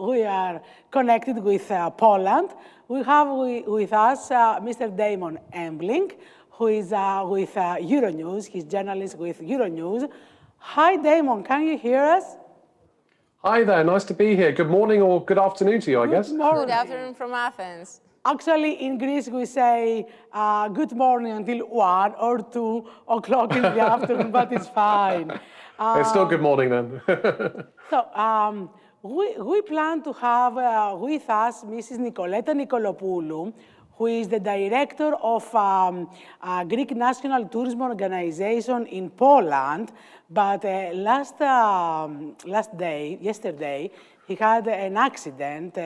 We are connected with Poland. We have with us Mr. Damon Embling, who is with Euronews. He's journalist with Euronews. Hi, Damon, can you hear us? Hi there, nice to be here. Good morning or good afternoon to you, I guess. Good afternoon from Athens. Actually, in Greece, we say good morning until 1 or 2 o'clock in the afternoon, but it's fine. It's still good morning then. We plan to have with us Mrs. Nikoleta Nikolopoulou, who is the director of Greek National Tourism Organization in Poland. But yesterday, he had an accident.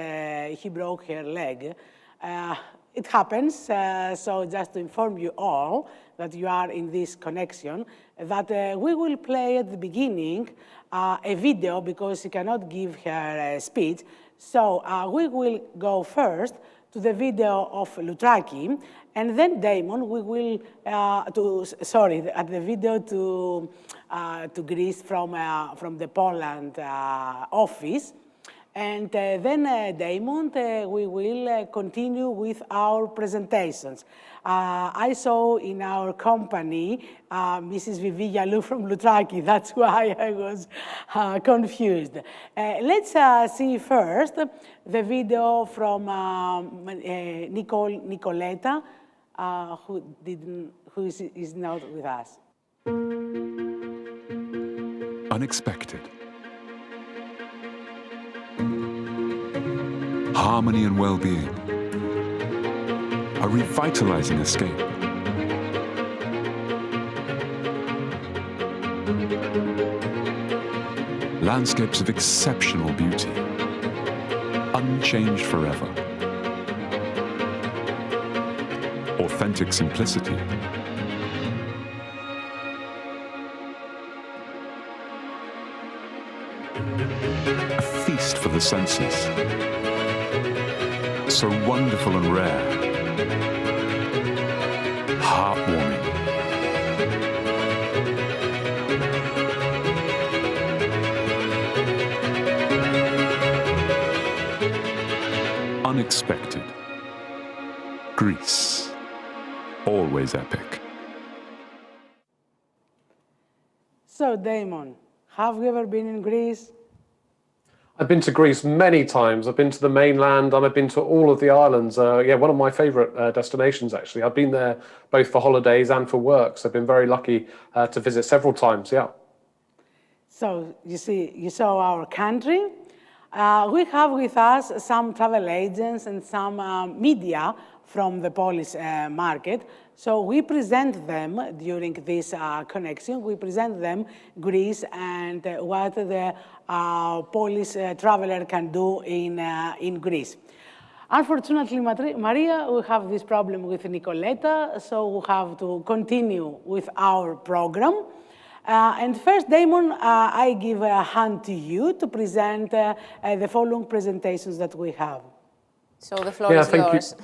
He broke her leg. It happens, so just to inform you all that you are in this connection, that we will play at the beginning a video because he cannot give her a speech. So we will go first to the video of Loutraki, and then Damon, we will at the video to Greece from the Poland office. And then, Damon, we will continue with our presentations. I saw in our company Mrs. Vivi Yalou from Loutraki. That's why I was confused. Let's see first the video from Nikoleta, who is not with us. Unexpected. Harmony and well-being. A revitalizing escape. Landscapes of exceptional beauty. Unchanged forever. Authentic simplicity. A feast for the senses. So wonderful and rare. Heartwarming. Unexpected. Greece. Always epic. So, Damon, have you ever been in Greece? I've been to Greece many times. I've been to the mainland and I've been to all of the islands. One of my favorite destinations, actually. I've been there both for holidays and for work. So I've been very lucky to visit several times, yeah. So you see, you saw our country. We have with us some travel agents and some media from the Polish market. So we present them during this connection. We present them Greece and what the Polish traveler can do in Greece. Unfortunately, Maria, we have this problem with Nikoleta, so we have to continue with our program. And first, Damon, I give a hand to you to present the following presentations that we have. So the floor is yours.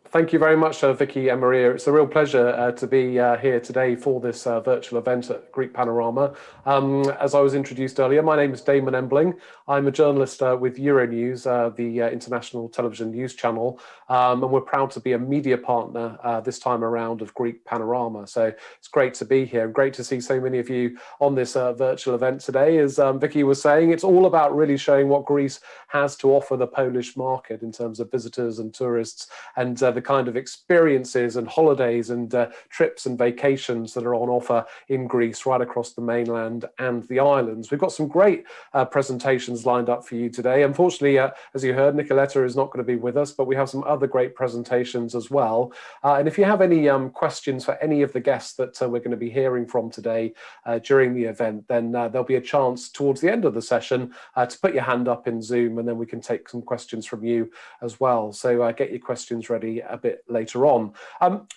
Thank you very much, Vicky and Maria. It's a real pleasure to be here today for this virtual event at Greek Panorama. As I was introduced earlier, my name is Damon Embling. I'm a journalist with Euronews, the international television news channel, and we're proud to be a media partner this time around of Greek Panorama. So it's great to be here. Great to see so many of you on this virtual event today. As Vicky was saying, it's all about really showing what Greece has to offer the Polish market in terms of visitors and tourists and the kind of experiences and holidays and trips and vacations that are on offer in Greece right across the mainland and the islands. We've got some great presentations lined up for you today. Unfortunately, as you heard, Nikoleta is not going to be with us, but we have some other great presentations as well. And if you have any questions for any of the guests that we're going to be hearing from today during the event, then there'll be a chance towards the end of the session to put your hand up in Zoom, and then we can take some questions from you as well. So get your questions ready a bit later on.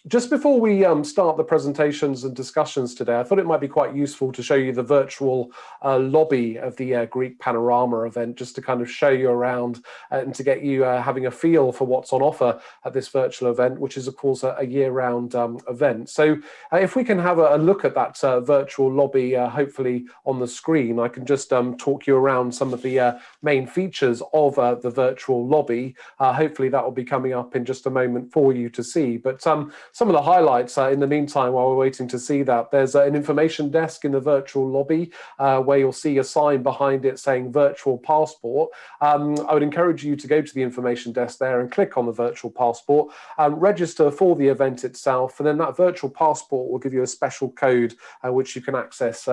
Just before we start the presentations and discussions today, I thought it might be quite useful to show you the virtual lobby of the Greek Panorama event, just to kind of show you around and to get you having a feel for what's on offer at this virtual event, which is of course a year-round event. So if we can have a look at that virtual lobby, hopefully on the screen, I can just talk you around some of the main features of the virtual lobby. Hopefully that will be coming up in just a moment for you to see. But some of the highlights in the meantime, while we're waiting to see that, there's an information desk in the virtual lobby where you'll see a sign behind it saying virtual passport. I would encourage you to go to the information desk there and click on the virtual passport, register for the event itself, and then that virtual passport will give you a special code which you can access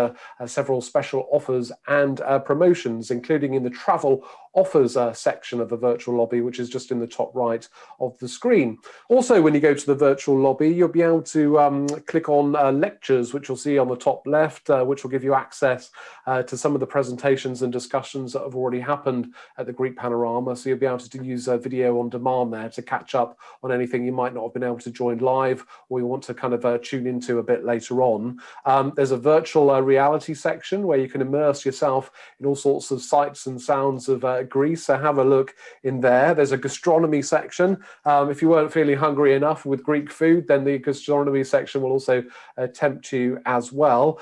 several special offers and promotions, including in the travel offers section of the virtual lobby, which is just in the top right of the screen. Also, when you go to the virtual lobby, you'll be able to click on lectures, which you'll see on the top left, which will give you access to some of the presentations and discussions that have already happened at the Greek Panorama. So you'll be able to use a video on demand there to catch up on anything you might not have been able to join live, or you want to kind of tune into a bit later on. There's a virtual reality section where you can immerse yourself in all sorts of sights and sounds of Greece, so have a look in there. There's a gastronomy section. If you weren't feeling hungry enough with Greek food, then the gastronomy section will also tempt you as well.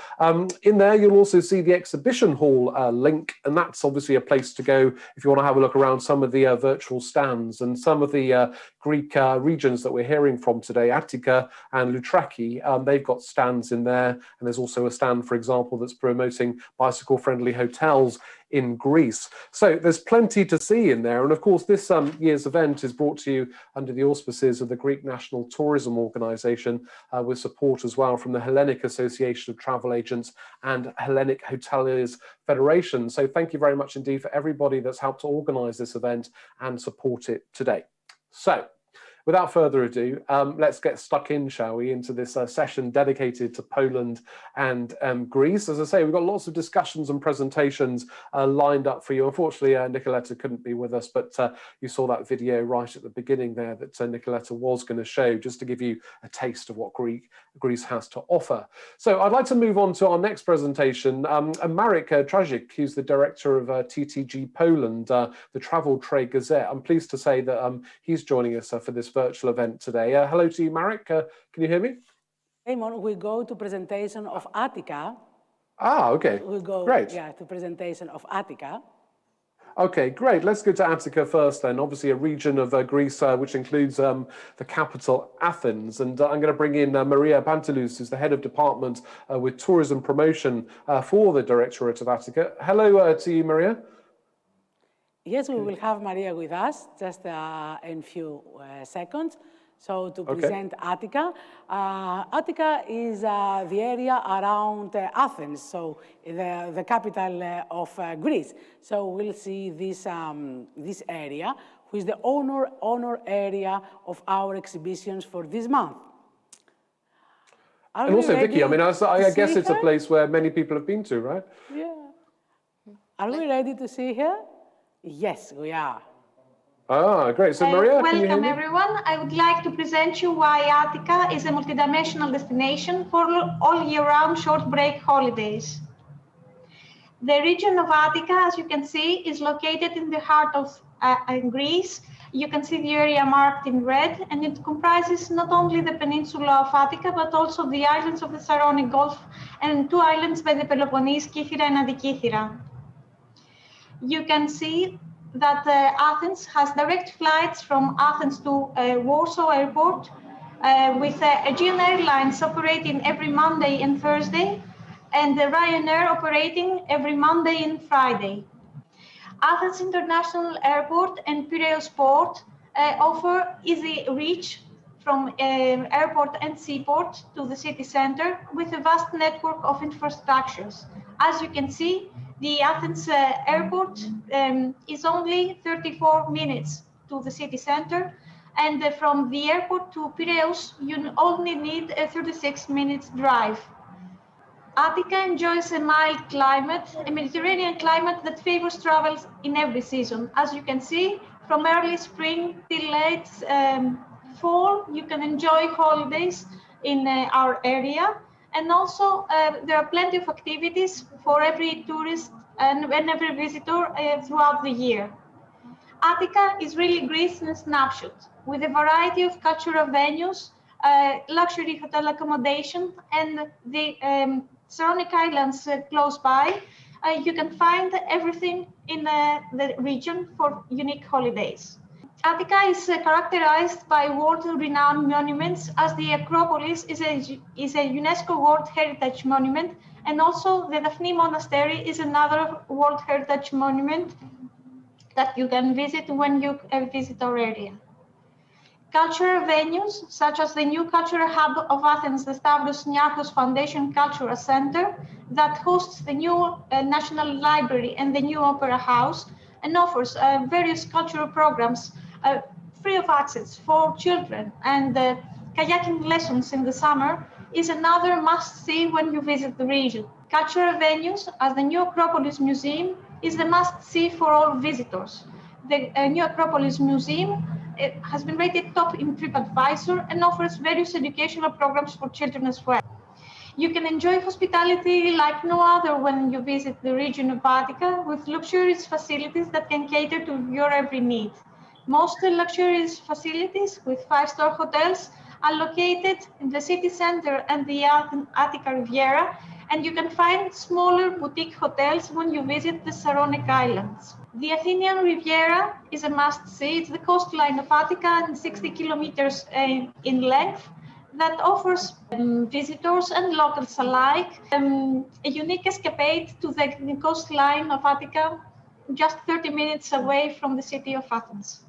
In there, you'll also see the exhibition hall link, and that's obviously a place to go if you want to have a look around some of the virtual stands and some of the Greek regions that we're hearing from today, Attica and Loutraki. They've got stands in there, and there's also a stand, for example, that's promoting bicycle-friendly hotels in Greece. So there's plenty to see in there. And of course, this year's event is brought to you under the auspices of the Greek National Tourism Organisation, with support as well from the Hellenic Association of Travel Agents and Hellenic Hoteliers Federation. So thank you very much indeed for everybody that's helped to organise this event and support it today. So, without further ado, let's get stuck in, shall we, into this session dedicated to Poland and Greece. As I say, we've got lots of discussions and presentations lined up for you. Unfortunately, Nicoletta couldn't be with us, but you saw that video right at the beginning there that Nicoletta was going to show, just to give you a taste of what Greece has to offer. So I'd like to move on to our next presentation. Marek Trajic, who's the director of TTG Poland, the Travel Trade Gazette. I'm pleased to say that he's joining us for this virtual event today. Hello to you, Marek. Can you hear me? Raymond, we go to presentation of Attica. Ah, okay. We'll go, great. Yeah, to presentation of Attica. Okay, great. Let's go to Attica first then. Obviously a region of Greece which includes the capital, Athens. And I'm going to bring in Maria Pantelous, who's the head of department with tourism promotion for the Directorate of Attica. Hello to you, Maria. Yes, we will have Maria with us just in a few seconds. So to present Attica. Attica is the area around Athens, so the capital of Greece. So we'll see this, this area, which is the honor area of our exhibitions for this month. And also, Vicky, I mean, I guess it's a place where many people have been to, right? Yeah. Are we ready to see her? Yes, we are. Ah, great. So, Maria, can you hear me? Welcome, everyone. I would like to present you why Attica is a multidimensional destination for all year-round short break holidays. The region of Attica, as you can see, is located in the heart of Greece. You can see the area marked in red, and it comprises not only the peninsula of Attica, but also the islands of the Saronic Gulf and 2 islands by the Peloponnese, Kythira and Adikythira. You can see that Athens has direct flights from Athens to Warsaw Airport with Aegean Airlines operating every Monday and Thursday, and the Ryanair operating every Monday and Friday. Athens International Airport and Piraeus Port offer easy reach from airport and seaport to the city center with a vast network of infrastructures. As you can see, the Athens airport is only 34 minutes to the city center, and from the airport to Piraeus, you only need a 36 minutes drive. Attica enjoys a mild climate, a Mediterranean climate that favors travels in every season. As you can see, from early spring till late fall, you can enjoy holidays in our area. And also, there are plenty of activities for every tourist and every visitor throughout the year. Attica is really Greece in a snapshot, with a variety of cultural venues, luxury hotel accommodation, and the Saronic Islands close by. You can find everything in the region for unique holidays. Attica is characterized by world-renowned monuments, as the Acropolis is a UNESCO World Heritage Monument, and also the Daphne Monastery is another World Heritage Monument that you can visit when you visit our area. Cultural venues, such as the new cultural hub of Athens, the Stavros Niarchos Foundation Cultural Center, that hosts the new National Library and the new Opera House, and offers various cultural programs free of access for children, and kayaking lessons in the summer is another must-see when you visit the region. Cultural venues, as the new Acropolis Museum, is the must-see for all visitors. The new Acropolis Museum has been rated top in TripAdvisor and offers various educational programs for children as well. You can enjoy hospitality like no other when you visit the region of Attica, with luxurious facilities that can cater to your every need. Most luxurious facilities with 5-star hotels are located in the city center and the Attica Riviera, and you can find smaller boutique hotels when you visit the Saronic Islands. The Athenian Riviera is a must-see. It's the coastline of Attica and 60 kilometers in length, that offers visitors and locals alike a unique escapade to the coastline of Attica, just 30 minutes away from the city of Athens.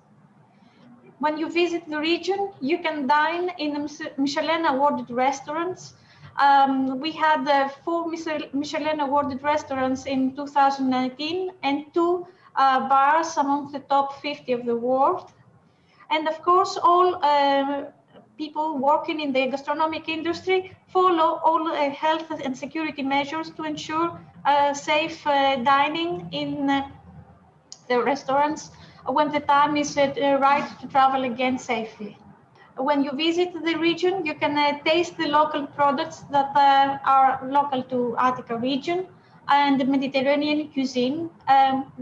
When you visit the region, you can dine in Michelin awarded restaurants. We had 4 Michelin awarded restaurants in 2019 and 2 bars among the top 50 of the world. And of course, all people working in the gastronomic industry follow all health and security measures to ensure safe dining in the restaurants when the time is right to travel again safely. When you visit the region, you can taste the local products that are local to Attica region and the Mediterranean cuisine.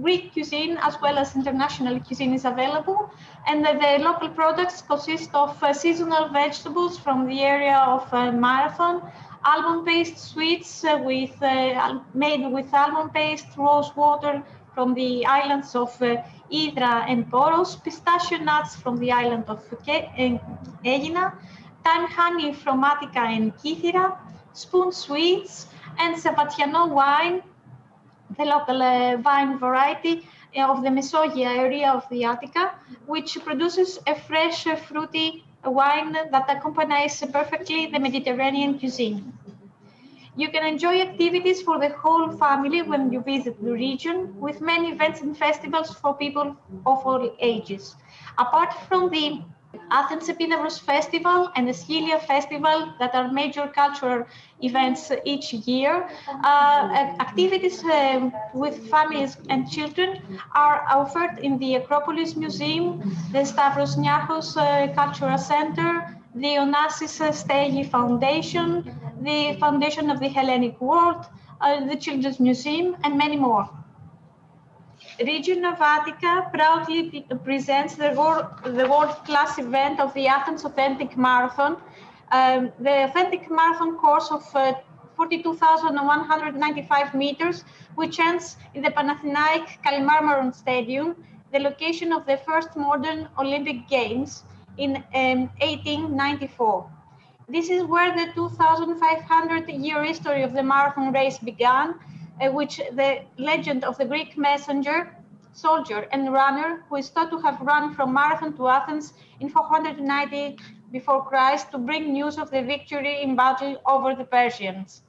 Greek cuisine as well as international cuisine is available, and the local products consist of seasonal vegetables from the area of Marathon, almond-based sweets made with almond paste, rose water from the islands of Hydra and Poros, pistachio nuts from the island of Aegina, thyme honey from Attica and Kythera, spoon sweets, and Sabatiano wine, the local wine variety of the Mesogia area of the Attica, which produces a fresh, fruity wine that accompanies perfectly the Mediterranean cuisine. You can enjoy activities for the whole family when you visit the region, with many events and festivals for people of all ages. Apart from the Athens Epidavros Festival and the Scylla Festival, that are major cultural events each year, activities with families and children are offered in the Acropolis Museum, the Stavros Niarchos Cultural Center, the Onassis Stegi Foundation, the Foundation of the Hellenic World, the Children's Museum, and many more. Region of Attica proudly presents the world-class event of the Athens Authentic Marathon. The Authentic Marathon course of 42,195 meters, which ends in the Panathinaik Kalimarmaron Stadium, the location of the first modern Olympic Games in 1894. This is where the 2,500-year history of the marathon race began, which the legend of the Greek messenger, soldier, and runner, who is thought to have run from Marathon to Athens in 490 before Christ to bring news of the victory in battle over the Persians.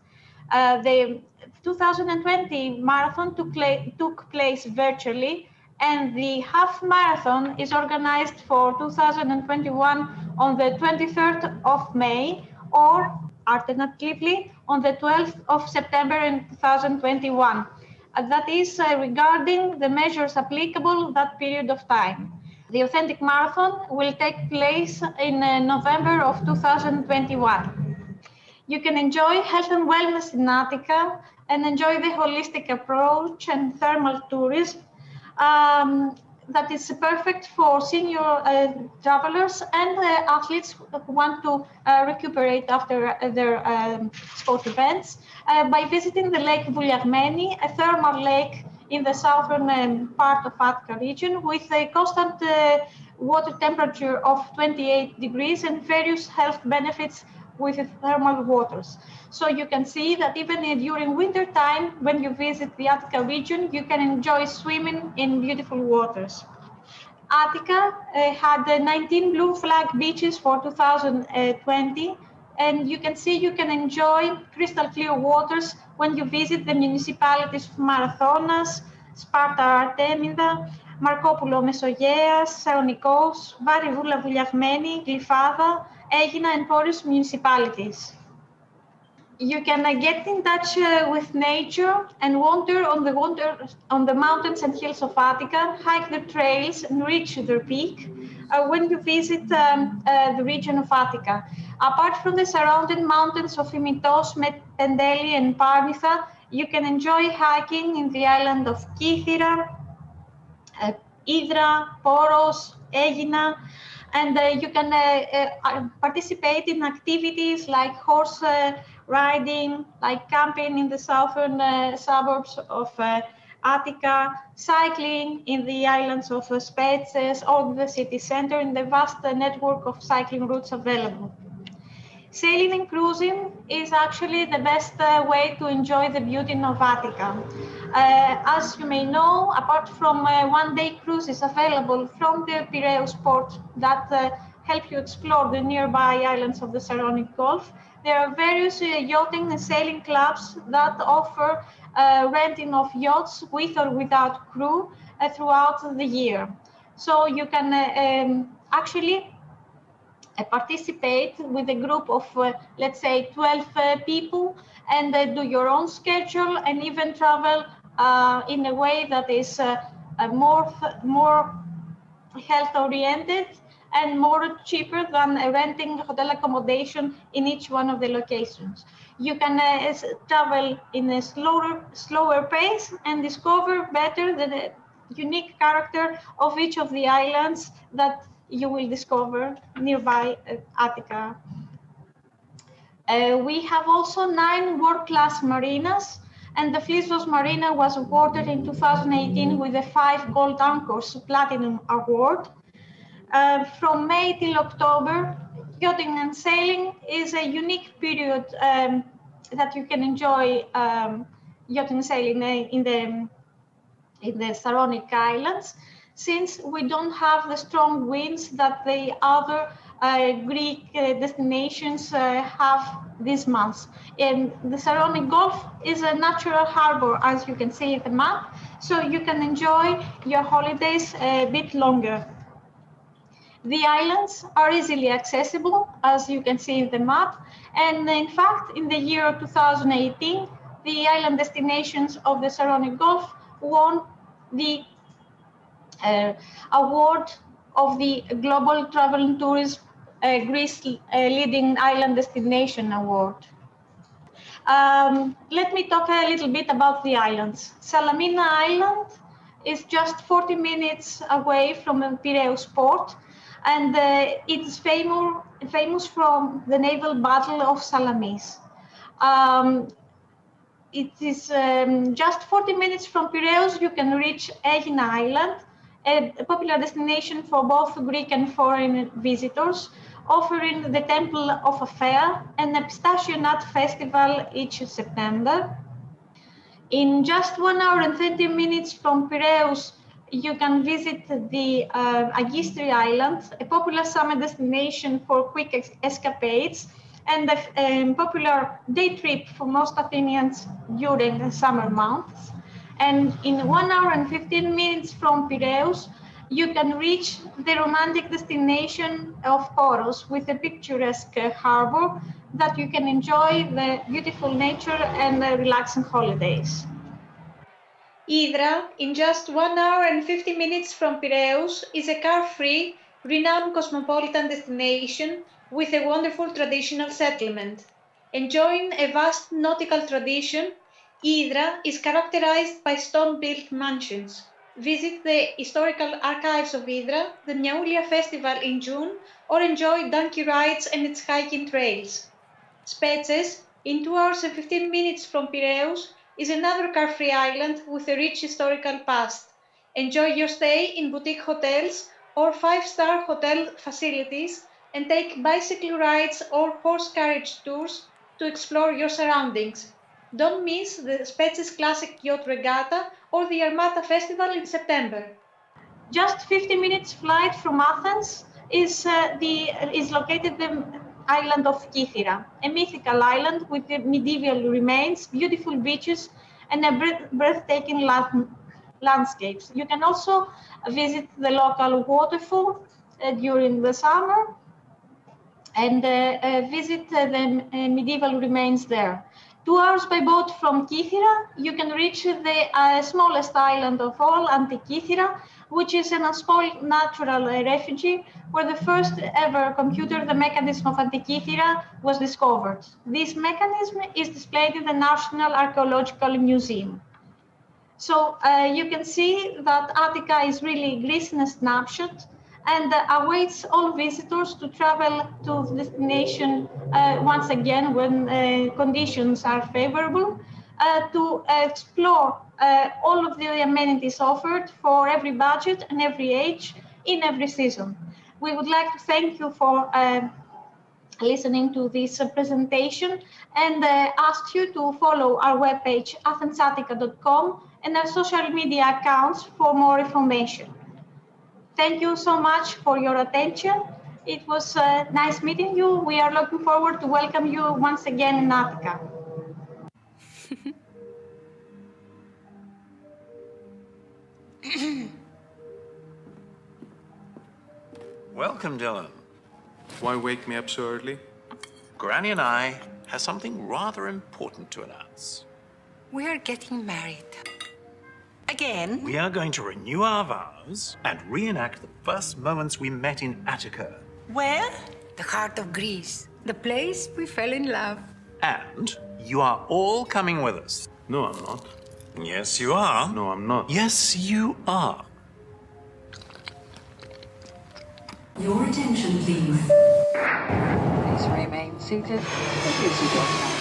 The 2020 marathon took place virtually, and the half marathon is organized for 2021 on the 23rd of May, or alternatively on the 12th of September in 2021. That is regarding the measures applicable that period of time. The authentic marathon will take place in November of 2021. You can enjoy health and wellness in Attica and enjoy the holistic approach and thermal tourism that is perfect for senior travelers and athletes who want to recuperate after their sport events by visiting the Lake Vouliagmeni, a thermal lake in the southern part of Attica region with a constant water temperature of 28 degrees and various health benefits with the thermal waters. So you can see that even during winter time, when you visit the Attica region, you can enjoy swimming in beautiful waters. Attica had 19 blue flag beaches for 2020, and you can see you can enjoy crystal clear waters when you visit the municipalities of Marathonas, Sparta Artemida, Markopoulo Mesogeas, Saronikos, Varivoula Vouliagmeni, Glyfada, Aegina, and Poris municipalities. You can get in touch with nature and wander on the mountains and hills of Attica, hike the trails and reach their peak when you visit the region of Attica. Apart from the surrounding mountains of Imitos, Metendeli, and Parnitha, you can enjoy hiking in the island of Kythira, Hydra, Poros, Aegina, and you can participate in activities like horse riding, like camping in the southern suburbs of Attica, cycling in the islands of Spetses or the city center in the vast network of cycling routes available. Sailing and cruising is actually the best way to enjoy the beauty of Attica. As you may know, apart from one-day cruises available from the Piraeus port that help you explore the nearby islands of the Saronic Gulf, there are various yachting and sailing clubs that offer renting of yachts with or without crew throughout the year. So you can actually participate with a group of, let's say, 12 people and do your own schedule and even travel in a way that is more health-oriented and more cheaper than renting hotel accommodation in each one of the locations. You can travel in a slower pace and discover better the unique character of each of the islands that you will discover nearby Attica. We have also 9 world-class marinas, and the Flisvos Marina was awarded in 2018 with a 5 Gold Anchors Platinum Award. From May till October, yachting and sailing is a unique period that you can enjoy yachting and sailing in the Saronic Islands, since we don't have the strong winds that the other Greek destinations have these months. And the Saronic Gulf is a natural harbor, as you can see in the map, so you can enjoy your holidays a bit longer. The islands are easily accessible, as you can see in the map, and in fact, in the year 2018, the island destinations of the Saronic Gulf won the award of the Global Travel and Tourism Greece Leading Island Destination Award. Let me talk a little bit about the islands. Salamina Island is just 40 minutes away from the Piraeus port, and it is famous from the naval battle of Salamis. It is just 40 minutes from Piraeus. You can reach Aegina Island, a popular destination for both Greek and foreign visitors, offering the Temple of a Fair and a pistachio nut festival each September. In just 1 hour and 30 minutes from Piraeus, you can visit the Agistri Island, a popular summer destination for quick escapades and a popular day trip for most Athenians during the summer months. And in 1 hour and 15 minutes from Piraeus, you can reach the romantic destination of Poros with a picturesque harbor that you can enjoy the beautiful nature and relaxing holidays. Hydra, in just 1 hour and 50 minutes from Piraeus, is a car-free, renowned cosmopolitan destination with a wonderful traditional settlement. Enjoying a vast nautical tradition, Hydra is characterized by stone-built mansions. Visit the historical archives of Hydra, the Nyaulia Festival in June, or enjoy donkey rides and its hiking trails. Spetses, in 2 hours and 15 minutes from Piraeus, is another car-free island with a rich historical past. Enjoy your stay in boutique hotels or 5-star hotel facilities and take bicycle rides or horse carriage tours to explore your surroundings. Don't miss the Spetses Classic Yacht Regatta or the Armata Festival in September. Just 50 minutes flight from Athens is located the island of Kythera, a mythical island with medieval remains, beautiful beaches, and a breathtaking landscapes. You can also visit the local waterfall during the summer and visit the medieval remains there. 2 hours by boat from Kythera, you can reach the smallest island of all, Antikythera, which is an unspoiled natural refuge where the first ever computer, the mechanism of Antikythera, was discovered. This mechanism is displayed in the National Archaeological Museum. So you can see that Attica is really Greece in a snapshot and awaits all visitors to travel to the destination once again when conditions are favorable to explore all of the amenities offered for every budget and every age in every season. We would like to thank you for listening to this presentation and ask you to follow our webpage athensattica.com and our social media accounts for more information. Thank you so much for your attention. It was nice meeting you. We are looking forward to welcome you once again in Attica. Welcome, Dylan. Why wake me up so early? Granny and I have something rather important to announce. We are getting married. Again? We are going to renew our vows and reenact the first moments we met in Attica. Where? The heart of Greece. The place we fell in love. And you are all coming with us. No, I'm not. Yes, you are. No, I'm not. Yes, you are. Your attention, please. Please remain seated. It gives you your time.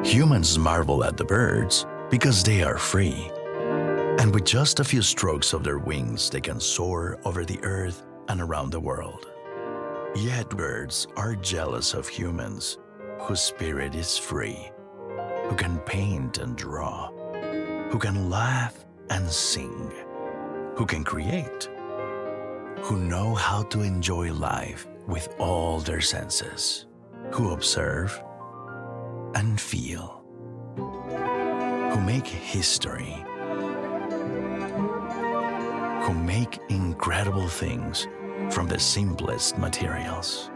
Humans marvel at the birds because they are free. And with just a few strokes of their wings, they can soar over the earth and around the world. Yet birds are jealous of humans whose spirit is free, who can paint and draw, who can laugh and sing, who can create, who know how to enjoy life with all their senses, who observe and feel, who make history, who make incredible things from the simplest materials.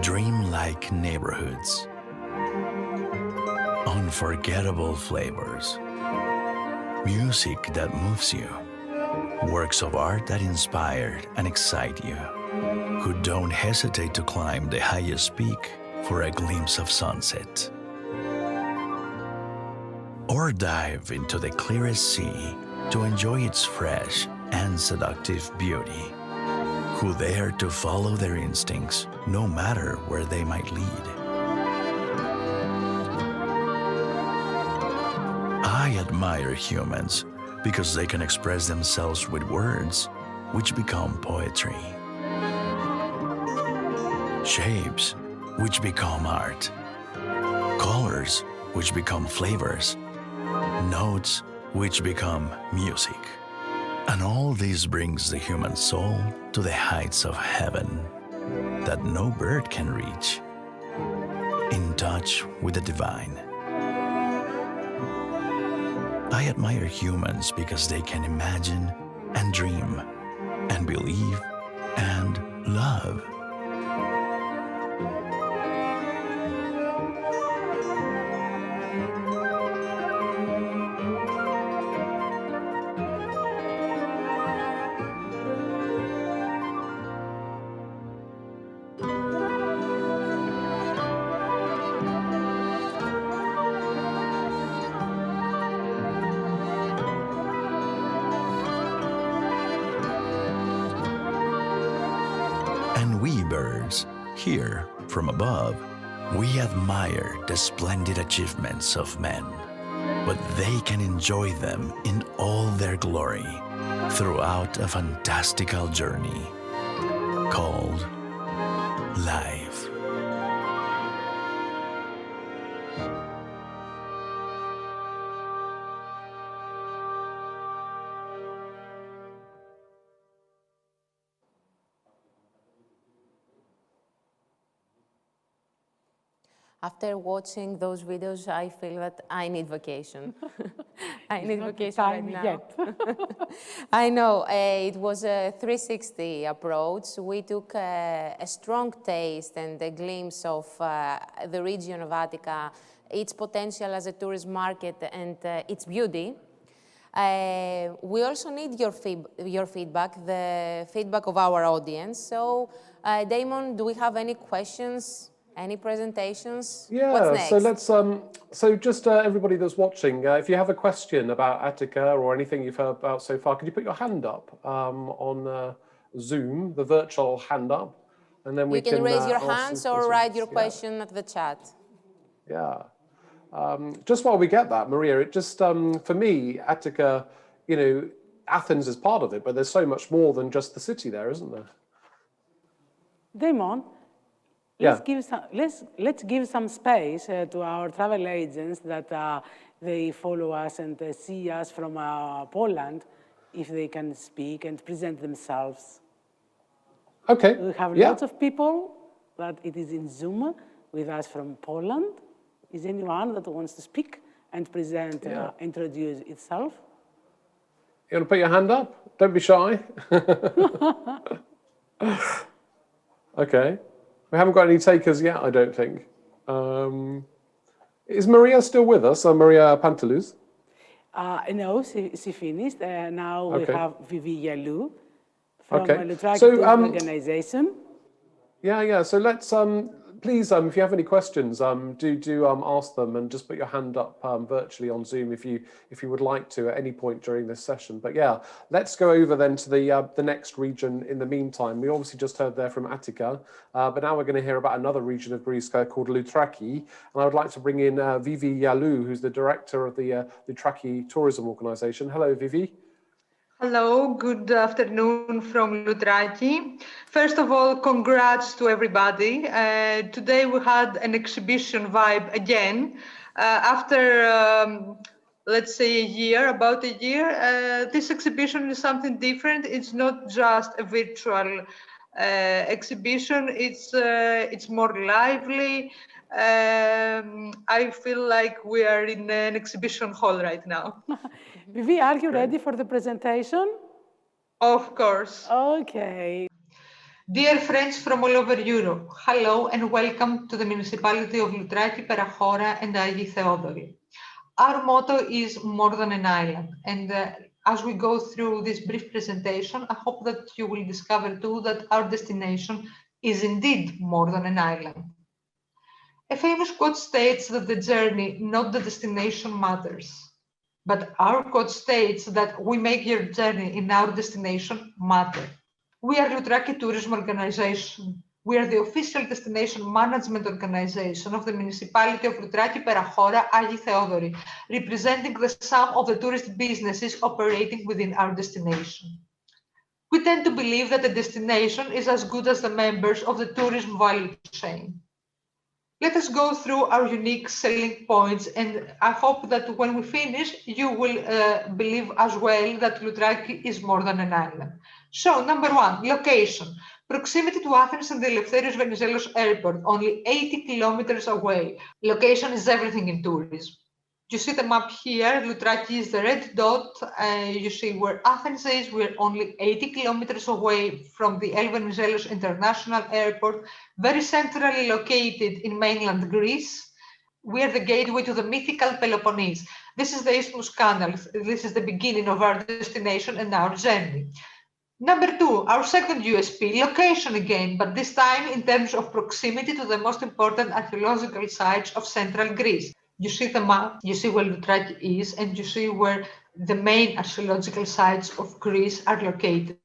Dream-like neighborhoods, unforgettable flavors, music that moves you, works of art that inspire and excite you, who don't hesitate to climb the highest peak for a glimpse of sunset, or dive into the clearest sea to enjoy its fresh and seductive beauty, who dare to follow their instincts no matter where they might lead. I admire humans because they can express themselves with words which become poetry, shapes which become art, colors which become flavors, notes which become music. And all this brings the human soul to the heights of heaven that no bird can reach, in touch with the divine. I admire humans because they can imagine and dream and believe and love. And we birds, here from above, we admire the splendid achievements of men, but they can enjoy them in all their glory throughout a fantastical journey called life. After watching those videos, I feel that I need vacation. I need vacation right now. Yet. I know, it was a 360 approach. We took a strong taste and a glimpse of the region of Attica, its potential as a tourist market and its beauty. We also need your feedback, the feedback of our audience. So, Damon, do we have any questions? Any presentations? Yeah, What's next? so let's, so just everybody that's watching, if you have a question about Attica or anything you've heard about so far, could you put your hand up on Zoom, the virtual hand up, and then we can raise your hands or write your question at the chat. Yeah. Just while we get that, Maria, it just, for me, Attica, you know, Athens is part of it, but there's so much more than just the city there, isn't there? Damon, let's give some space to our travel agents that they follow us and see us from Poland, if they can speak and present themselves. Okay. We have lots of people that it is in Zoom with us from Poland. Is anyone that wants to speak and present, introduce itself? You want to put your hand up? Don't be shy. Okay. We haven't got any takers yet, I don't think. Is Maria still with us, Maria Pantelus? No, she finished. Now we have Vivi Yalou from Okay. Lutraki So, Organization. Yeah. So let's please, if you have any questions, do ask them, and just put your hand up virtually on Zoom if you would like to at any point during this session. But yeah, let's go over then to the next region. In the meantime, we obviously just heard there from Attica, but now we're going to hear about another region of Greece called Loutraki, and I would like to bring in Vivi Yalou, who's the director of the Loutraki Tourism Organisation. Hello, Vivi. Hello, good afternoon from Loutraki. First of all, congrats to everybody. Today we had an exhibition vibe again. After, let's say, about a year, this exhibition is something different. It's not just a virtual exhibition, it's more lively. I feel like we are in an exhibition hall right now. Vivi, are you ready for the presentation? Of course. Okay. Dear friends from all over Europe, hello and welcome to the municipality of Loutraki, Perachora and Agioi Theodori. Our motto is more than an island, and as we go through this brief presentation, I hope that you will discover too that our destination is indeed more than an island. A famous quote states that the journey, not the destination, matters. But our quote states that we make your journey in our destination matter. We are Loutraki Tourism Organization. We are the official destination management organization of the municipality of Loutraki, Perachora, Agioi Theodori, representing the sum of the tourist businesses operating within our destination. We tend to believe that a destination is as good as the members of the tourism value chain. Let us go through our unique selling points, and I hope that when we finish, you will believe as well that Loutraki is more than an island. So, number one, location. Proximity to Athens and the Eleftherios Venizelos Airport, only 80 kilometers away. Location is everything in tourism. You see the map here, Loutraki is the red dot. You see where Athens is. We're only 80 kilometers away from the Venizelos International Airport, very centrally located in mainland Greece. We are the gateway to the mythical Peloponnese. This is the Isthmus Canal. This is the beginning of our destination and our journey. Number two, our second USP, location again, but this time in terms of proximity to the most important archaeological sites of central Greece. You see the map, you see where Loutraki is, and you see where the main archaeological sites of Greece are located.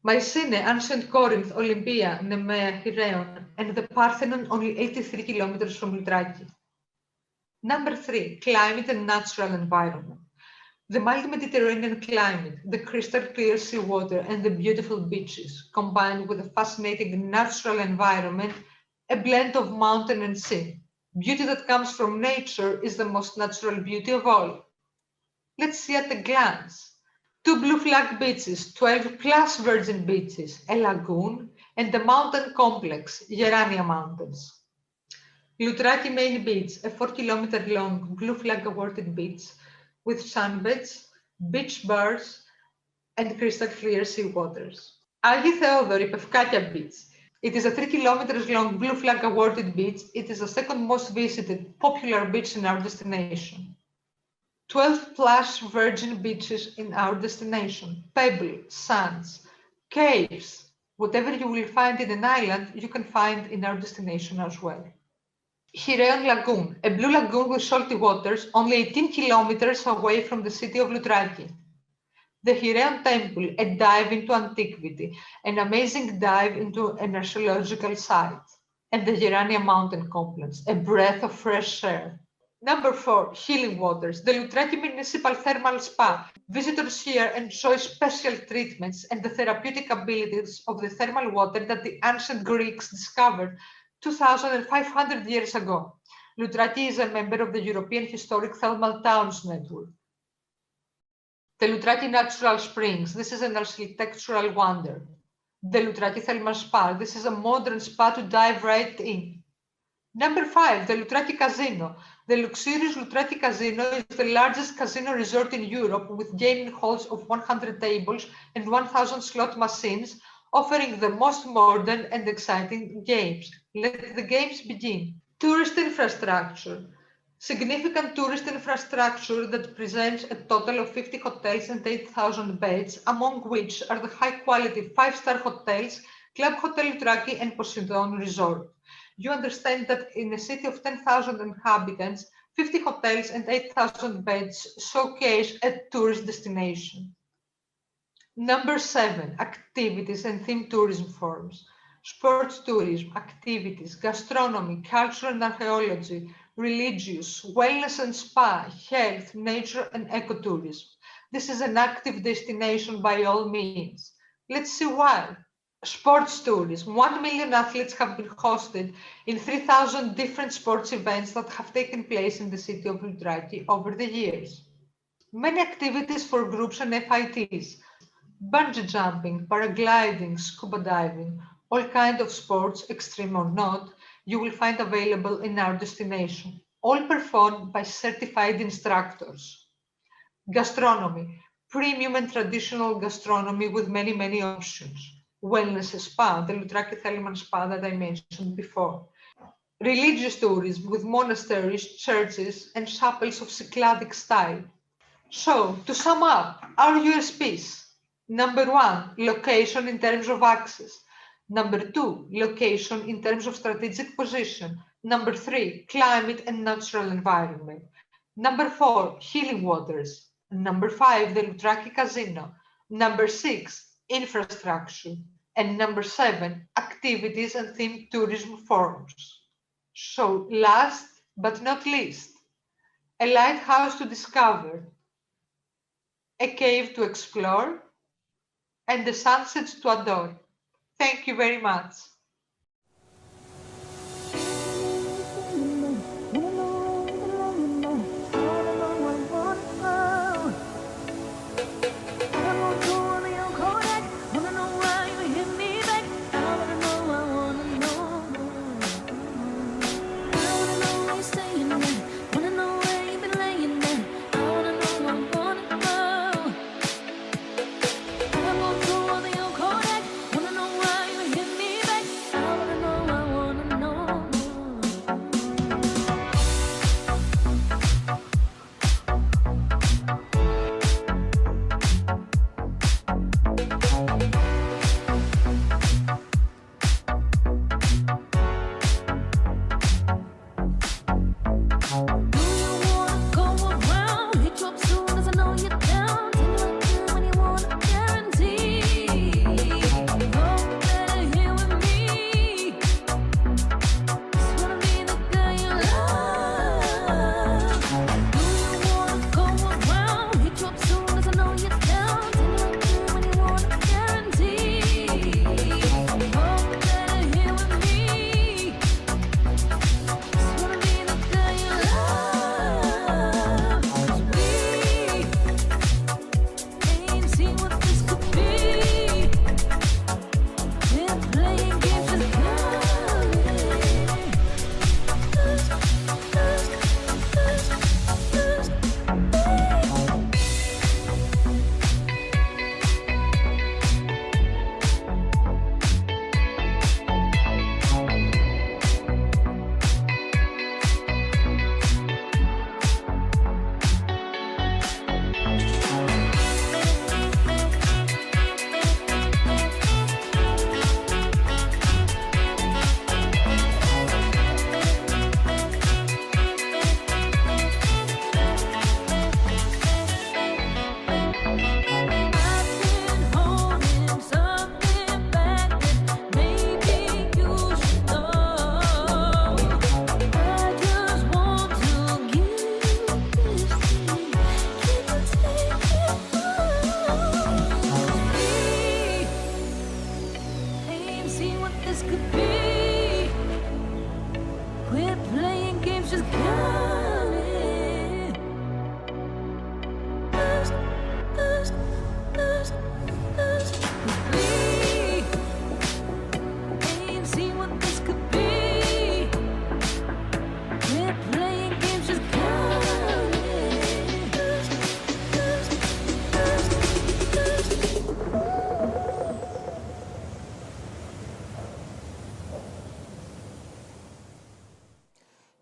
Mycenae, ancient Corinth, Olympia, Nemea, Hiraeon, and the Parthenon, only 83 kilometers from Loutraki. Number three, climate and natural environment. The mild Mediterranean climate, the crystal clear seawater, and the beautiful beaches, combined with a fascinating natural environment, a blend of mountain and sea. Beauty that comes from nature is the most natural beauty of all. Let's see at a glance. 2 blue flag beaches, 12 plus virgin beaches, a lagoon, and the mountain complex, Gerania Mountains. Loutraki Main Beach, a 4-kilometer long blue flag awarded beach with sunbeds, beach bars, and crystal clear sea waters. Agioi Theodori Pefkakia Beach. It is a 3 kilometers long blue flag awarded beach. It is the second most visited popular beach in our destination. 12 plus virgin beaches in our destination. Pebble, sands, caves, whatever you will find in an island, you can find in our destination as well. Hiraeon Lagoon, a blue lagoon with salty waters, only 18 kilometers away from the city of Loutraki. The Hiraeon Temple, a dive into antiquity, an amazing dive into an archaeological site. And the Gerania Mountain Complex, a breath of fresh air. Number 4, healing waters, the Loutraki Municipal Thermal Spa. Visitors here enjoy special treatments and the therapeutic abilities of the thermal water that the ancient Greeks discovered 2,500 years ago. Loutraki is a member of the European Historic Thermal Towns Network. The Loutraki Natural Springs, this is an architectural wonder. The Loutraki Thermal Spa, this is a modern spa to dive right in. Number 5, the Loutraki Casino. The luxurious Loutraki Casino is the largest casino resort in Europe with gaming halls of 100 tables and 1,000 slot machines, offering the most modern and exciting games. Let the games begin. Tourist infrastructure. Significant tourist infrastructure that presents a total of 50 hotels and 8,000 beds, among which are the high-quality 5-star hotels, Club Hotel Loutraki and Poseidon Resort. you understand that in a city of 10,000 inhabitants, 50 hotels and 8,000 beds showcase a tourist destination. Number 7, activities and themed tourism forms. Sports tourism, activities, gastronomy, culture and archaeology, religious, wellness and spa, health, nature and ecotourism. This is an active destination by all means. Let's see why. Sports tourism. 1 million athletes have been hosted in 3,000 different sports events that have taken place in the city of Loutraki over the years. Many activities for groups and FITs. Bungee jumping, paragliding, scuba diving, all kinds of sports, extreme or not, you will find available in our destination, all performed by certified instructors. Gastronomy, premium and traditional gastronomy with many options. Wellness spa, the Loutraki Theliman spa that I mentioned before. Religious tourism with monasteries, churches, and chapels of Cycladic style. So, to sum up, our USPs. Number 1, location in terms of access. Number 2, location in terms of strategic position. Number 3, climate and natural environment. Number 4, healing waters. Number 5, the Loutraki Casino. Number 6, infrastructure. And number 7, activities and themed tourism forms. So, last but not least, a lighthouse to discover, a cave to explore, and the sunsets to adore. Thank you very much.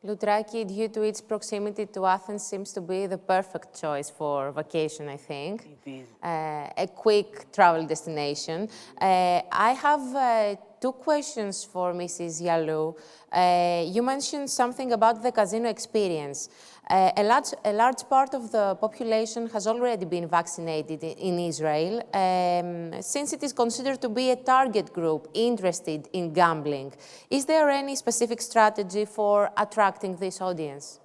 Loutraki, due to its proximity to Athens, seems to be the perfect choice for vacation, I think. It is. A quick travel destination. I have Two questions for Mrs. Yalou. You mentioned something about the casino experience. A large part of the population has already been vaccinated in Israel, since it is considered to be a target group interested in gambling. Is there any specific strategy for attracting this audience?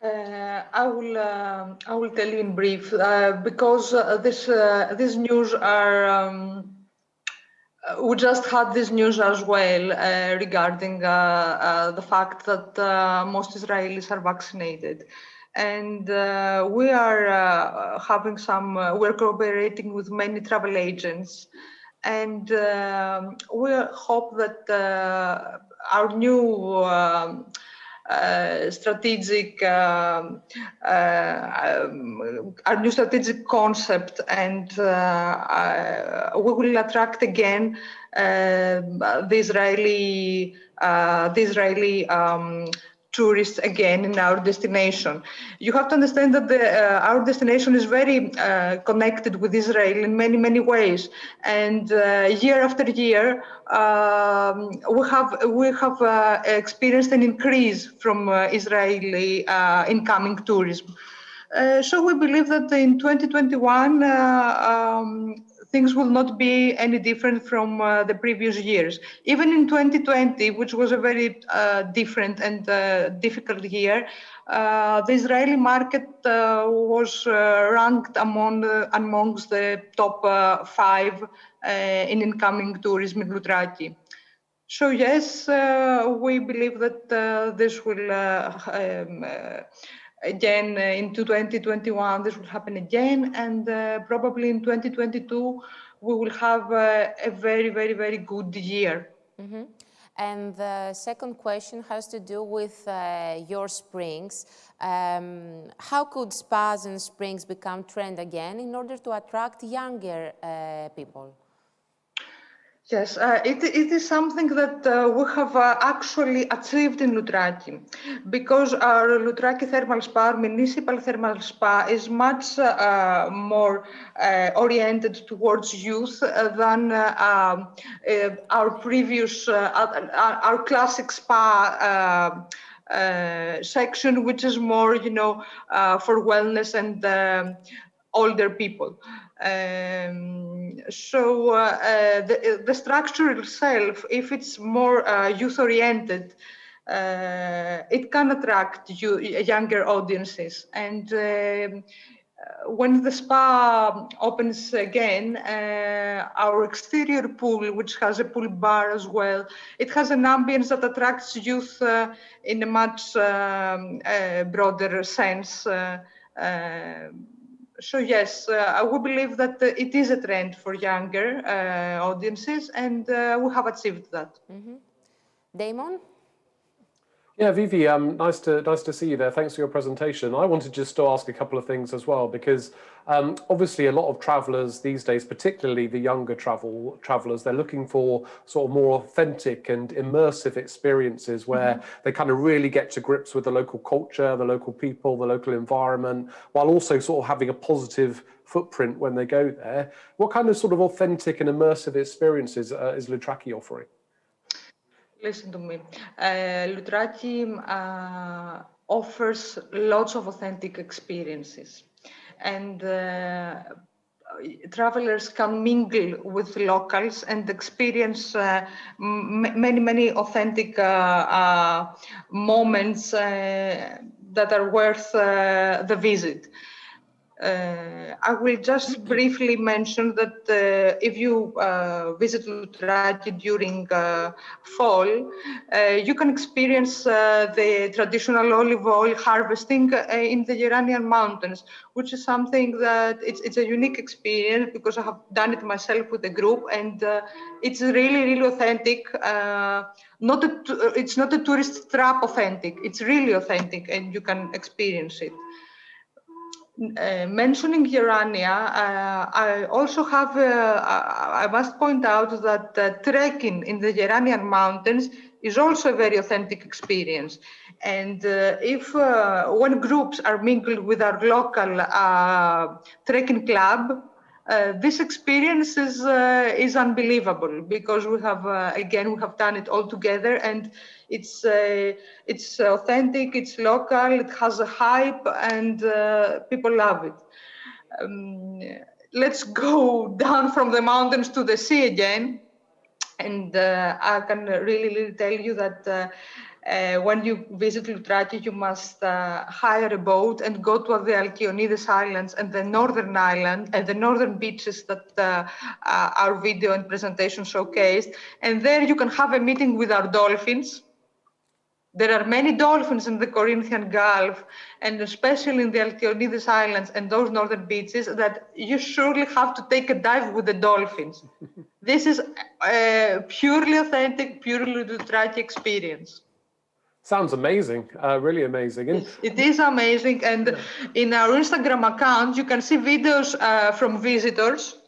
I will tell you in brief, because this news are. We just had this news as well regarding the fact that most Israelis are vaccinated. And we are having we're cooperating with many travel agents. And we hope that our new strategic concept, and we will attract again the Israeli tourists again in our destination. You have to understand that our destination is very connected with Israel in many, many ways. And year after year, we have experienced an increase from Israeli incoming tourism. So we believe that in 2021, things will not be any different from the previous years. Even in 2020, which was a very different and difficult year, the Israeli market was ranked amongst the top 5 in incoming tourism in Loutraki. So yes, we believe that this will again into 2021, this will happen again, and probably in 2022 we will have a very, very, very good year. Mm-hmm. And the second question has to do with your springs. How could spas and springs become trend again in order to attract younger people? Yes, it is something that we have actually achieved in Loutraki, because our Loutraki Thermal Spa, our municipal thermal spa, is much more oriented towards youth than our previous, our classic spa section, which is more, for wellness and older people. So the structure itself, if it's more youth-oriented, it can attract younger audiences. And when the spa opens again, our exterior pool, which has a pool bar as well, it has an ambience that attracts youth in a much broader sense. So yes, we believe that it is a trend for younger audiences, and we have achieved that. Mm-hmm. Damon? Yeah, Vivi, nice to see you there. Thanks for your presentation. I wanted just to ask a couple of things as well, because obviously a lot of travellers these days, particularly the younger travellers, they're looking for sort of more authentic and immersive experiences where they kind of really get to grips with the local culture, the local people, the local environment, while also sort of having a positive footprint when they go there. What kind of sort of authentic and immersive experiences is Loutraki offering? Listen to me. Loutraki offers lots of authentic experiences, and travelers can mingle with locals and experience many authentic moments that are worth the visit. I will just briefly mention that if you visit Loutraki during fall, you can experience the traditional olive oil harvesting in the Iranian mountains, which is something that it's a unique experience, because I have done it myself with a group, and it's really authentic. It's not a tourist trap authentic, it's really authentic, and you can experience it. Mentioning Urania, I also have, I must point out that trekking in the Iranian mountains is also a very authentic experience. And when groups are mingled with our local trekking club, This experience is unbelievable because we have again we have done it all together, and it's authentic, it's local, it has a hype, and people love it. Let's go down from the mountains to the sea again, and I can really tell you that. When you visit Loutraki, you must hire a boat and go to the Alkyonides Islands and the northern island and the northern beaches that our video and presentation showcased. And there you can have a meeting with our dolphins. There are many dolphins in the Corinthian Gulf, and especially in the Alkyonides Islands and those northern beaches, that you surely have to take a dive with the dolphins. This is a purely authentic, purely Loutraki experience. Sounds amazing, really amazing. And it is amazing, and in our Instagram account, you can see videos from visitors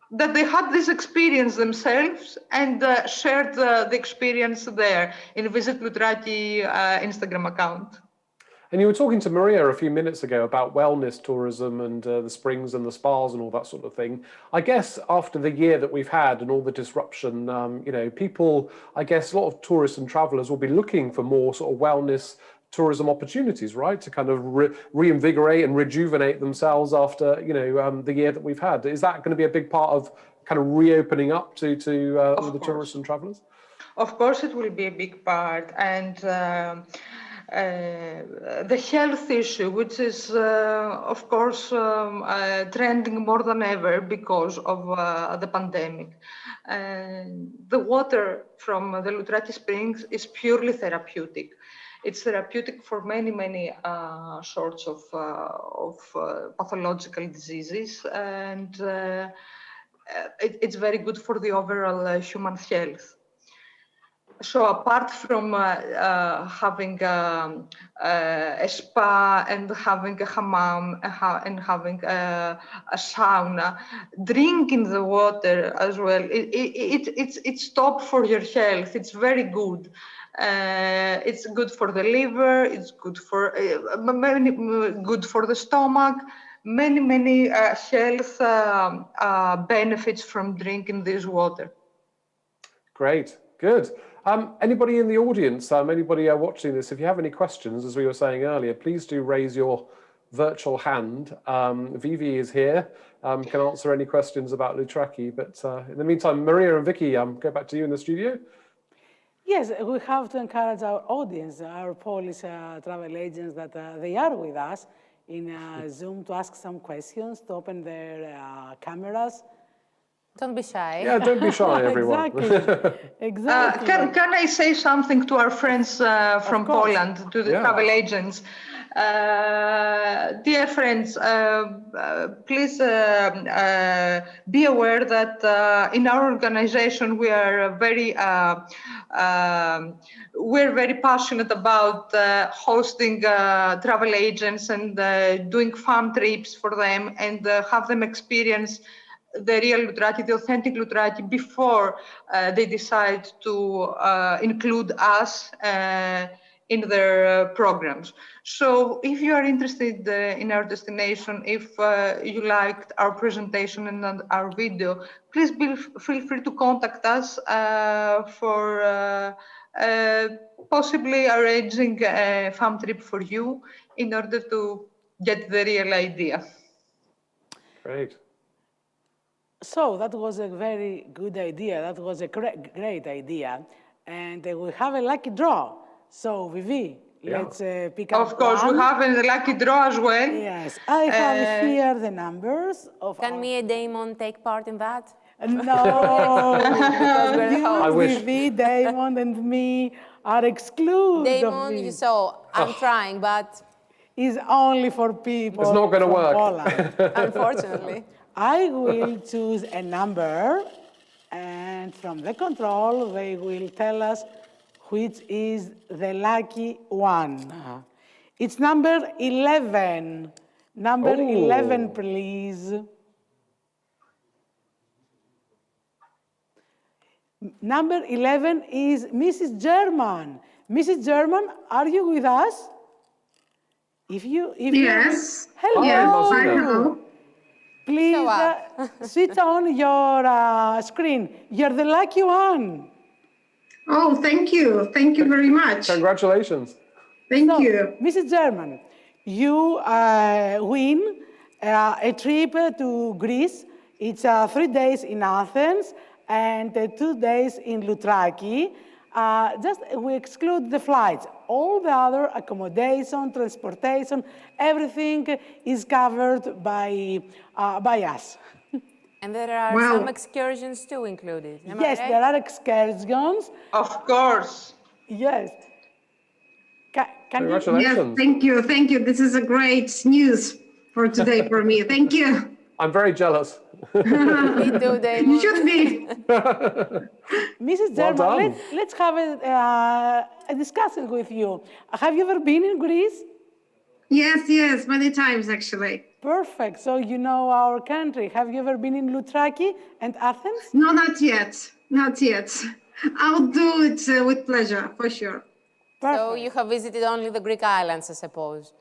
that they had this experience themselves and shared the experience there in Visit Loutraki Instagram account. And you were talking to Maria a few minutes ago about wellness tourism and the springs and the spas and all that sort of thing. I guess after the year that we've had and all the disruption, you know, people, I guess a lot of tourists and travelers will be looking for more sort of wellness tourism opportunities, right? To kind of reinvigorate and rejuvenate themselves after, you know, the year that we've had. Is that going to be a big part of kind of reopening up to all the tourists and travelers? Of course, it will be a big part. And the health issue, which is, of course, trending more than ever because of the pandemic. The water from the Loutraki Springs is purely therapeutic. It's therapeutic for many sorts of pathological diseases, and it's very good for the overall human health. So apart from having a spa and having a hammam and having a sauna, drinking the water as well, it's top for your health. It's very good. It's good for the liver. It's good for good for the stomach. Many health benefits from drinking this water. Great, good. Anybody in the audience, anybody watching this, if you have any questions, as we were saying earlier, please do raise your virtual hand. Vivi is here, can answer any questions about Loutraki. But in the meantime, Maria and Vicky, go back to you in the studio. Yes, we have to encourage our audience, our Polish travel agents, that they are with us in Zoom to ask some questions, to open their cameras. Don't be shy. Yeah, don't be shy, everyone. Exactly. Can I say something to our friends from Poland, to the travel agents? Dear friends, please be aware that in our organization we are we're very passionate about hosting travel agents and doing farm trips for them and have them experience the real Loutraki, the authentic Loutraki, before they decide to include us in their programs. So if you are interested in our destination, if you liked our presentation and our video, please feel free to contact us for possibly arranging a farm trip for you in order to get the real idea. Great. So that was a very good idea. That was a great idea. And we have a lucky draw. So, Vivi, let's pick up. Of course, we have a lucky draw as well. Yes, I have here the numbers of. Can me and Damon take part in that? No, I wish. Vivi, Damon, and me are excluded. Damon, you saw, I'm trying, but it's only for people. It's not going to work. Poland. Unfortunately. I will choose a number, and from the control, they will tell us which is the lucky one. It's number 11. Number 11, please. Number 11 is Mrs. German. Mrs. German, are you with us? Yes. Hello. Yes. Hi, hello. Please switch on your screen. You're the lucky one. Oh, thank you. Thank you very much. Congratulations. Thank you. Mrs. German, you win a trip to Greece. It's 3 days in Athens and 2 days in Loutraki. Just we exclude the flights. All the other accommodation, transportation, everything is covered by us. And there are some excursions too included. Yes, there are excursions. Of course. Yes. Congratulations. Yes, thank you. Thank you. This is a great news for today for me. Thank you. I'm very jealous. Me too, Damon. You should be. Mrs. German, let's have a discussion with you. Have you ever been in Greece? Yes, many times actually. Perfect. So you know our country. Have you ever been in Loutraki and Athens? No, not yet. Not yet. I'll do it with pleasure, for sure. Perfect. So you have visited only the Greek islands, I suppose?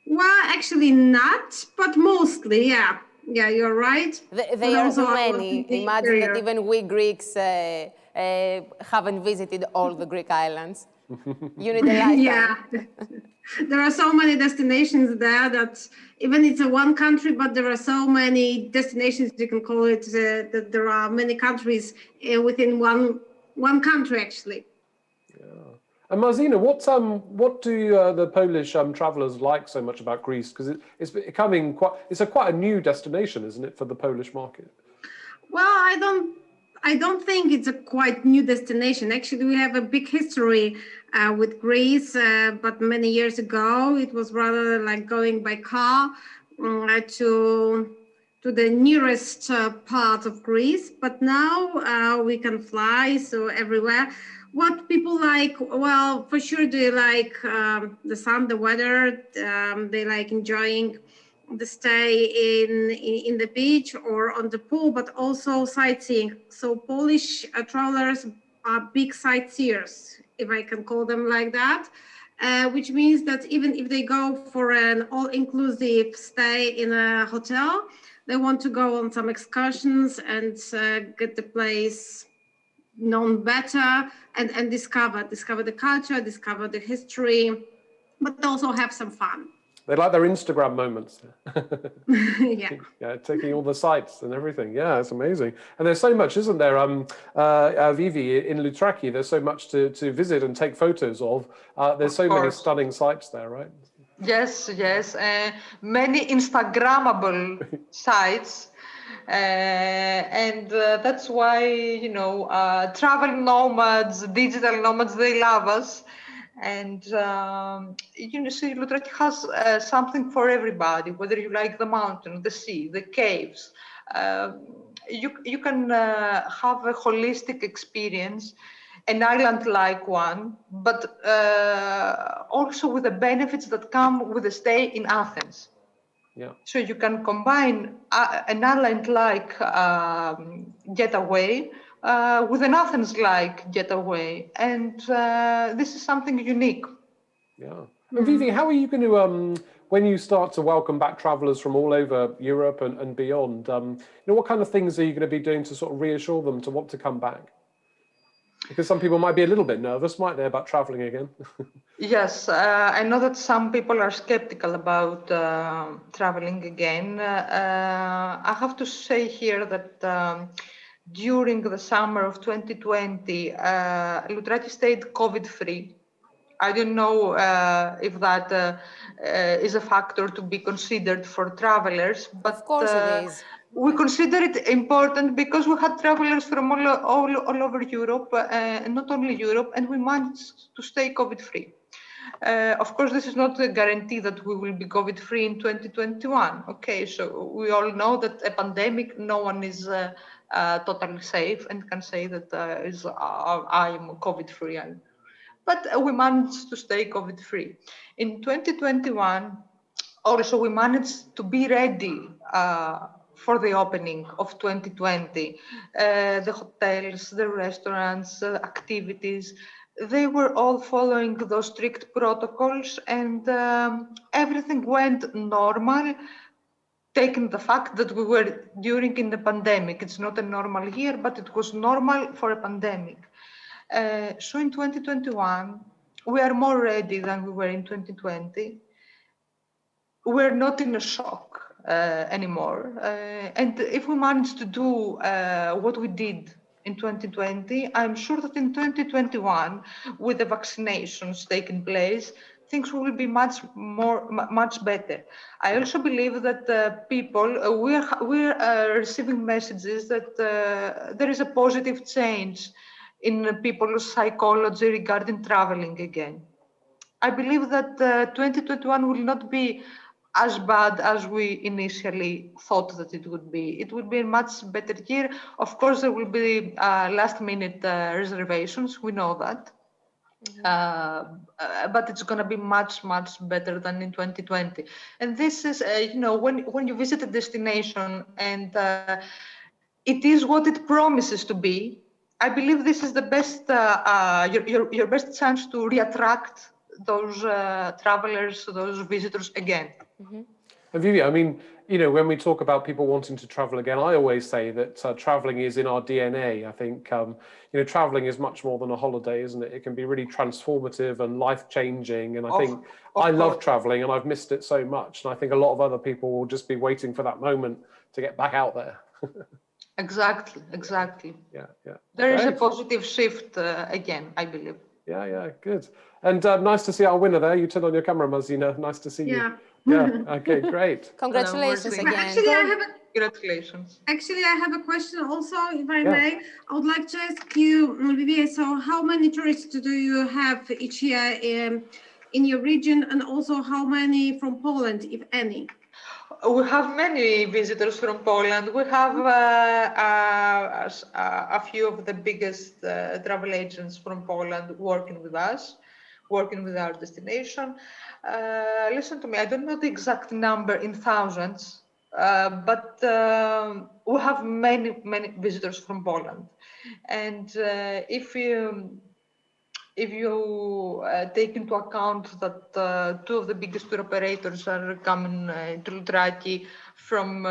Well, actually not, but mostly, yeah. Yeah, you're right. They are so many. Imagine that even we Greeks haven't visited all the Greek islands. You need a lifetime. Yeah. There are so many destinations there that even it's a one country, but there are so many destinations, you can call it, that there are many countries within one country, actually. And Marcina, what do the Polish travelers like so much about Greece? Because it's becoming quite a new destination, isn't it, for the Polish market? Well, I don't think it's a quite new destination. Actually, we have a big history with Greece, but many years ago, it was rather like going by car to the nearest part of Greece. But now we can fly, so everywhere. What people like, well, for sure they like the sun, the weather. They like enjoying the stay in the beach or on the pool, but also sightseeing. So Polish travelers are big sightseers, if I can call them like that, which means that even if they go for an all-inclusive stay in a hotel, they want to go on some excursions and get the place known better and discover the culture, discover the history, but also have some fun. They like their Instagram moments. Yeah. Yeah, taking all the sights and everything. Yeah, it's amazing. And there's so much, isn't there, Vivi, in Loutraki, there's so much to visit and take photos of. There's so many stunning sights there, right? Yes. Many Instagrammable sites. And that's why, travel nomads, digital nomads, they love us. And, see, Loutraki has something for everybody, whether you like the mountain, the sea, the caves. You can have a holistic experience, an island-like one, but also with the benefits that come with a stay in Athens. Yeah. So you can combine an island-like getaway with an Athens-like getaway, and this is something unique. Yeah. And Vivi, how are you going to, when you start to welcome back travellers from all over Europe and beyond, what kind of things are you going to be doing to sort of reassure them to want to come back? Because some people might be a little bit nervous, might they, about travelling again? Yes, I know that some people are skeptical about traveling again. I have to say here that during the summer of 2020, Loutraki stayed COVID-free. I don't know if that is a factor to be considered for travelers, but of course it is. We consider it important because we had travelers from all over Europe, and not only Europe, and we managed to stay COVID-free. Of course, this is not a guarantee that we will be COVID-free in 2021. Okay, so we all know that a pandemic, no one is totally safe and can say that I am COVID-free. But we managed to stay COVID-free. In 2021, also we managed to be ready for the opening of 2020. The hotels, the restaurants, activities, they were all following those strict protocols, and everything went normal taking the fact that we were in the pandemic. It's not a normal year, but it was normal for a pandemic. So in 2021, we are more ready than we were in 2020. We're not in a shock anymore. And if we manage to do what we did in 2020, I'm sure that in 2021, with the vaccinations taking place, things will be much better. I also believe that people, we're receiving messages that there is a positive change in people's psychology regarding traveling again. I believe that 2021 will not be as bad as we initially thought that it would be. It will be a much better year. Of course, there will be last-minute reservations. We know that. But it's going to be much better than in 2020. And this is, when you visit a destination and it is what it promises to be, I believe this is the best, your best chance to reattract those travelers, those visitors again. And Vivi, I mean, when we talk about people wanting to travel again, I always say that traveling is in our DNA. I think, traveling is much more than a holiday, isn't it? It can be really transformative and life-changing. And I think I love traveling and I've missed it so much. And I think a lot of other people will just be waiting for that moment to get back out there. Exactly. Yeah. There is a positive shift again, I believe. Yeah, good. And nice to see our winner there. You turned on your camera, Mazina. Nice to see you. Yeah, okay, great. Congratulations again. Congratulations. Actually, I have a question also, if I may. I would like to ask you, Vivi, so how many tourists do you have each year in your region, and also how many from Poland, if any? We have many visitors from Poland. We have a few of the biggest travel agents from Poland working with us, working with our destination. Listen to me, I don't know the exact number in thousands, but we have many visitors from Poland. And if you take into account that two of the biggest tour operators are coming to Loutraki from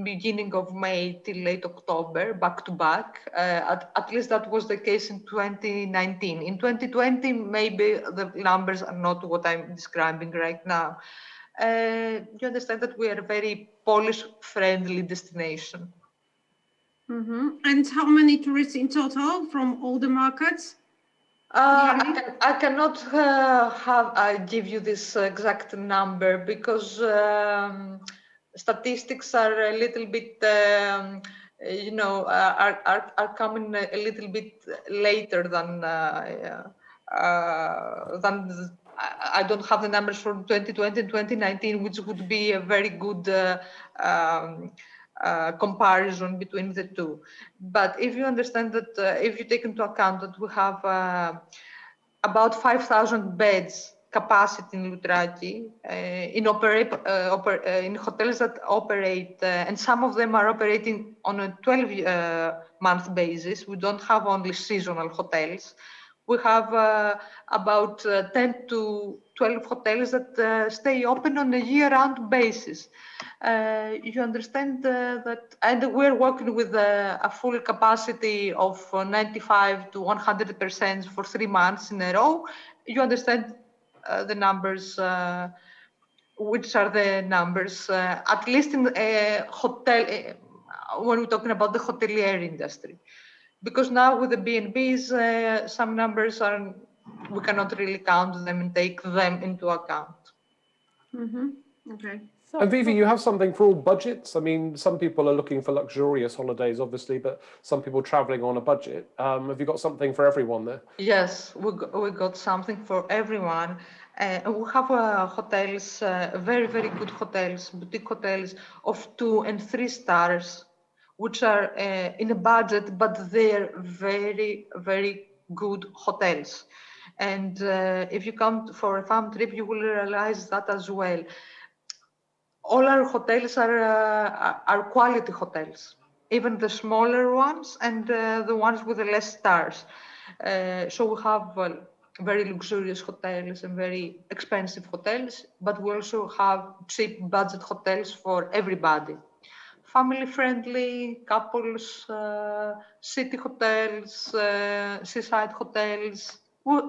beginning of May till late October, back to back, at least that was the case in 2019. In 2020, maybe the numbers are not what I'm describing right now. You understand that we are a very Polish-friendly destination. And how many tourists in total from all the markets? I cannot give you this exact number because statistics are a little bit, are coming a little bit later than I don't have the numbers from 2020 and 2019, which would be a very good comparison between the two. But if you understand that, if you take into account that we have about 5,000 beds capacity in Loutraki, in hotels that operate, and some of them are operating on a 12-month basis. We don't have only seasonal hotels. We have about 10 to 12 hotels that stay open on a year-round basis. You understand that, and we're working with a full capacity of 95 to 100% for 3 months in a row. You understand the numbers, which are the numbers, at least in hotel, when we're talking about the hotelier industry. Because now with the B&Bs, some numbers we cannot really count them and take them into account. Okay. And Vivi, you have something for all budgets. I mean, some people are looking for luxurious holidays, obviously, but some people traveling on a budget. Have you got something for everyone there? Yes, we got something for everyone. We have hotels, very good hotels, boutique hotels of 2 and 3 stars, which are in a budget, but they're very good hotels. And if you come for a farm trip, you will realize that as well. All our hotels are quality hotels, even the smaller ones and the ones with the less stars. So we have very luxurious hotels and very expensive hotels, but we also have cheap budget hotels for everybody. Family-friendly, couples, city hotels, seaside hotels. We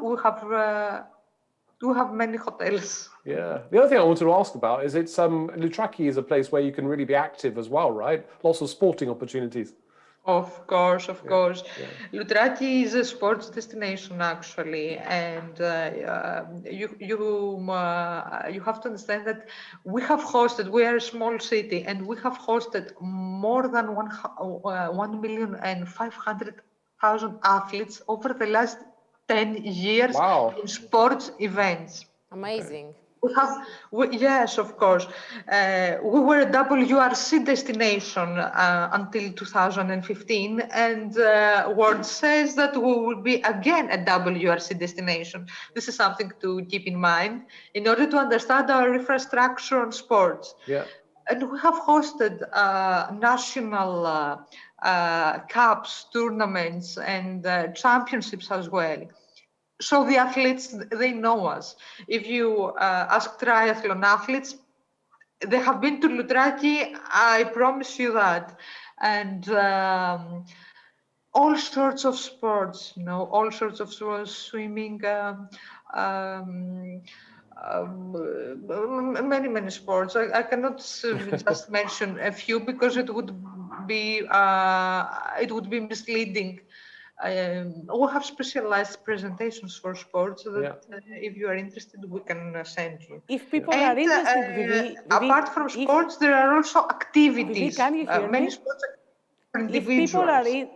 have many hotels. Yeah. The other thing I wanted to ask about is Loutraki is a place where you can really be active as well, right? Lots of sporting opportunities. Of course. Loutraki is a sports destination, actually, and you have to understand that we are a small city, and we have hosted more than 1,500,000 athletes over the last 10 years in sports events. Amazing. Yes, of course. We were a WRC destination until 2015, and World says that we will be again a WRC destination. This is something to keep in mind in order to understand our infrastructure on sports. Yeah. And we have hosted national cups, tournaments, and championships as well. So the athletes, they know us. If you ask triathlon athletes, they have been to Loutraki, I promise you that. And all sorts of sports, all sorts of swimming, many sports. I cannot just mention a few because it would be misleading. We have specialized presentations for sports that if you are interested, we can send you. If people are interested, Vivi, apart from sports, there are also activities. Vivi, can you hear many me? sports for individuals.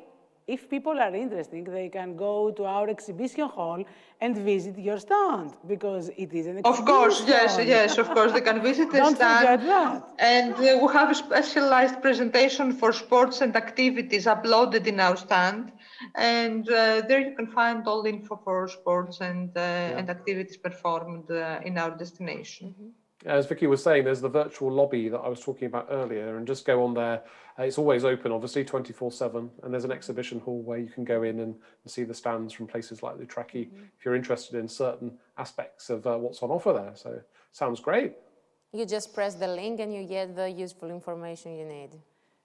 If people are interested, they can go to our exhibition hall and visit your stand because it is an exhibition. Of course, yes, of course, they can visit the stand. Don't forget that. And we have a specialized presentation for sports and activities uploaded in our stand. And there you can find all the info for sports and activities performed in our destination. As Vicky was saying, there's the virtual lobby that I was talking about earlier, and just go on there. It's always open, obviously, 24/7, and there's an exhibition hall where you can go in and see the stands from places like Loutraki if you're interested in certain aspects of what's on offer there. So, sounds great. You just press the link and you get the useful information you need.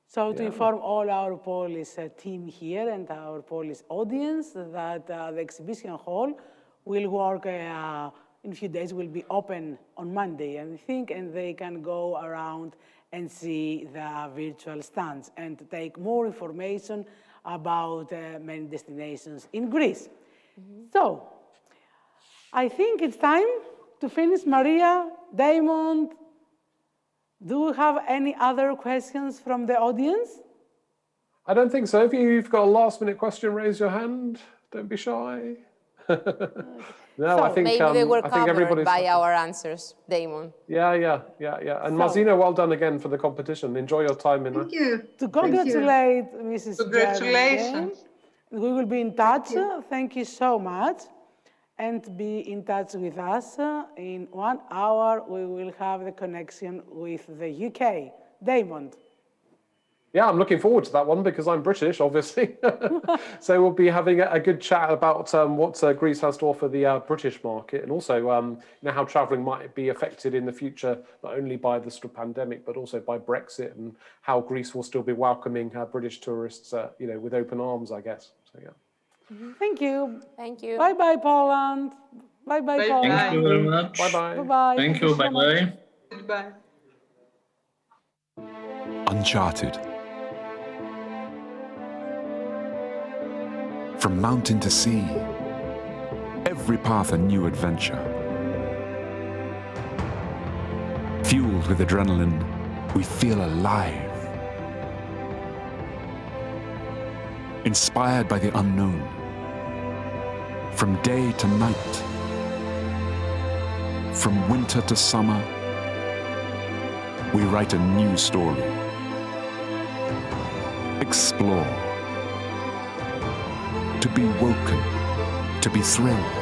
So to inform all our Polish team here and our Polish audience that the exhibition hall will work in a few days, will be open on Monday, I think, and they can go around and see the virtual stands and take more information about many destinations in Greece. So I think it's time to finish. Maria, Damon, do we have any other questions from the audience? I don't think so. If you've got a last-minute question, raise your hand. Don't be shy. No, so I think maybe they were covered by happy. our answers, Damon. Yeah. And Marzina, well done again for the competition. Enjoy your time in Thank you. To congratulate Mrs. Congratulations. We will be in touch. Thank you so much. And be in touch with us. In 1 hour, we will have the connection with the UK. Damon. Yeah, I'm looking forward to that one because I'm British, obviously. So we'll be having a good chat about what Greece has to offer the British market, and also how travelling might be affected in the future, not only by the sort of pandemic, but also by Brexit, and how Greece will still be welcoming British tourists, with open arms, I guess. So yeah. Thank you. Thank you. Bye-bye, Poland. Bye-bye, Poland. Thank you very much. Bye-bye. Bye-bye. Thank you. Bye-bye. Goodbye. Uncharted. From mountain to sea, every path a new adventure. Fueled with adrenaline, we feel alive. Inspired by the unknown. From day to night, from winter to summer, we write a new story. Explore. To be woken, to be thrilled.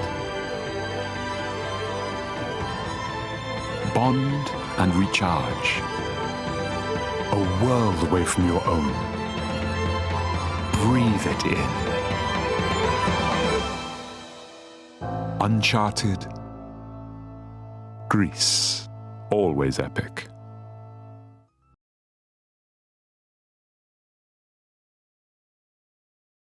Bond and recharge. A world away from your own. Breathe it in. Uncharted. Greece, always epic.